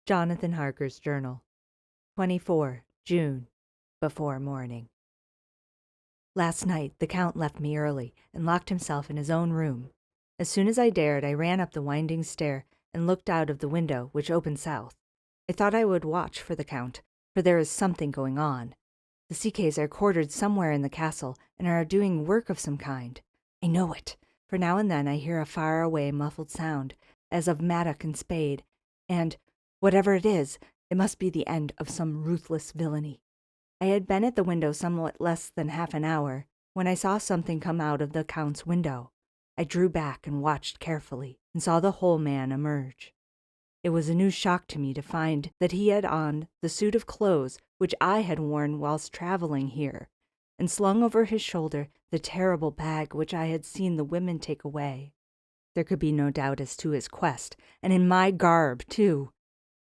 Jonathan Harker's Journal, 24 June, before morning. Last night the Count left me early and locked himself in his own room. As soon as I dared, I ran up the winding stair and looked out of the window, which opened south. I thought I would watch for the Count, for there is something going on. The Siques are quartered somewhere in the castle and are doing work of some kind. I know it, for now and then I hear a far-away muffled sound, as of mattock and spade, and, whatever it is, it must be the end of some ruthless villainy. I had been at the window somewhat less than half an hour, when I saw something come out of the Count's window. I drew back and watched carefully, and saw the whole man emerge. It was a new shock to me to find that he had on the suit of clothes which I had worn whilst travelling here, and slung over his shoulder the terrible bag which I had seen the women take away. There could be no doubt as to his quest, and in my garb, too.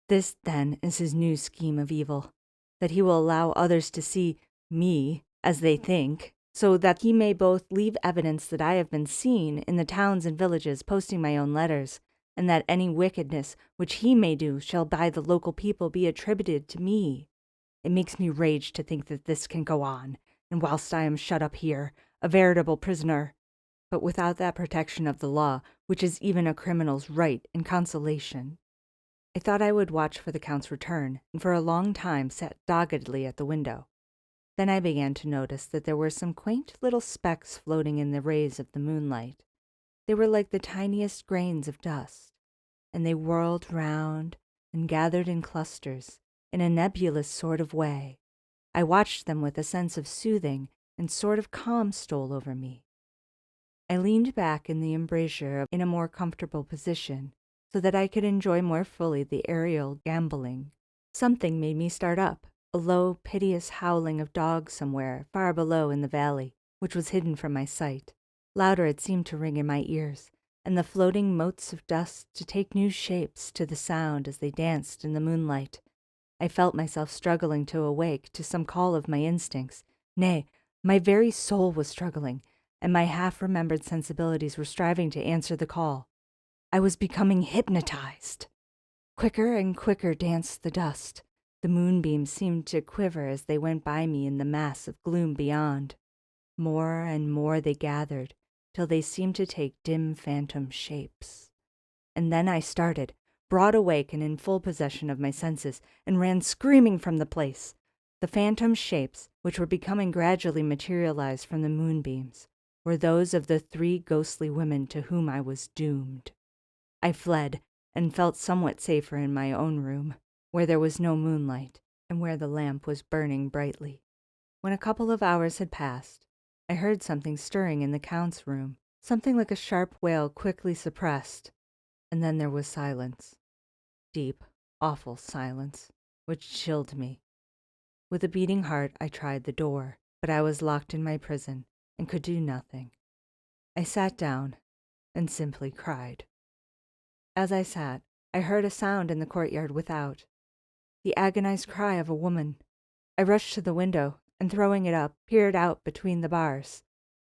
This, then, is his new scheme of evil, that he will allow others to see me, as they think, so that he may both leave evidence that I have been seen in the towns and villages posting my own letters, and that any wickedness which he may do shall by the local people be attributed to me. It makes me rage to think that this can go on, and whilst I am shut up here, a veritable prisoner, but without that protection of the law which is even a criminal's right and consolation. I thought I would watch for the Count's return, and for a long time sat doggedly at the window. Then I began to notice that there were some quaint little specks floating in the rays of the moonlight. They were like the tiniest grains of dust, and they whirled round and gathered in clusters in a nebulous sort of way. I watched them with a sense of soothing, and sort of calm stole over me. I leaned back in the embrasure in a more comfortable position, so that I could enjoy more fully the aerial gambolling. Something made me start up, a low, piteous howling of dogs somewhere far below in the valley, which was hidden from my sight. Louder it seemed to ring in my ears, and the floating motes of dust to take new shapes to the sound as they danced in the moonlight. I felt myself struggling to awake to some call of my instincts. Nay, my very soul was struggling, and my half-remembered sensibilities were striving to answer the call. I was becoming hypnotized. Quicker and quicker danced the dust. The moonbeams seemed to quiver as they went by me in the mass of gloom beyond. More and more they gathered, till they seemed to take dim phantom shapes. And then I started, broad awake and in full possession of my senses, and ran screaming from the place. The phantom shapes, which were becoming gradually materialized from the moonbeams, were those of the 3 ghostly women to whom I was doomed. I fled, and felt somewhat safer in my own room, where there was no moonlight, and where the lamp was burning brightly. When a couple of hours had passed, I heard something stirring in the Count's room, something like a sharp wail quickly suppressed, and then there was silence. Deep, awful silence, which chilled me. With a beating heart I tried the door, but I was locked in my prison, and could do nothing. I sat down, and simply cried. As I sat, I heard a sound in the courtyard without, the agonized cry of a woman. I rushed to the window, and throwing it up, peered out between the bars.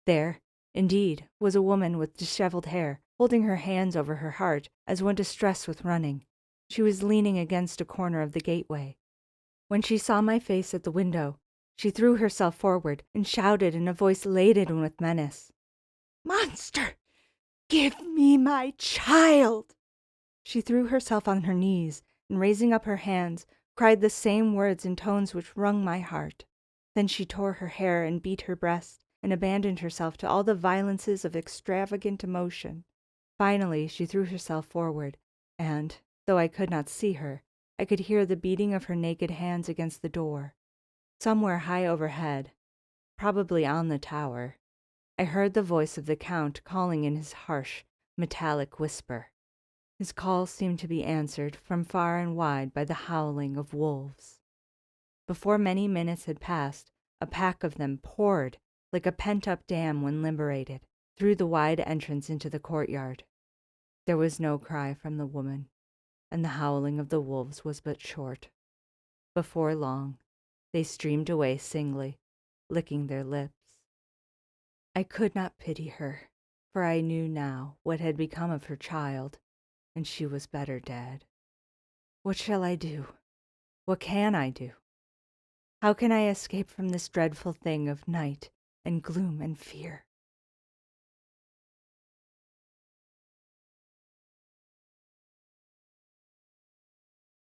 There, indeed, was a woman with dishevelled hair, holding her hands over her heart as one distressed with running. She was leaning against a corner of the gateway. When she saw my face at the window, she threw herself forward and shouted in a voice laden with menace, "Monster! Give me my child!" She threw herself on her knees, and raising up her hands, cried the same words in tones which wrung my heart. Then she tore her hair and beat her breast, and abandoned herself to all the violences of extravagant emotion. Finally she threw herself forward, and, though I could not see her, I could hear the beating of her naked hands against the door. Somewhere high overhead, probably on the tower, I heard the voice of the Count calling in his harsh, metallic whisper. His call seemed to be answered from far and wide by the howling of wolves. Before many minutes had passed, a pack of them poured, like a pent-up dam when liberated, through the wide entrance into the courtyard. There was no cry from the woman, and the howling of the wolves was but short. Before long, they streamed away singly, licking their lips. I could not pity her, for I knew now what had become of her child, and she was better dead. What shall I do? What can I do? How can I escape from this dreadful thing of night and gloom and fear?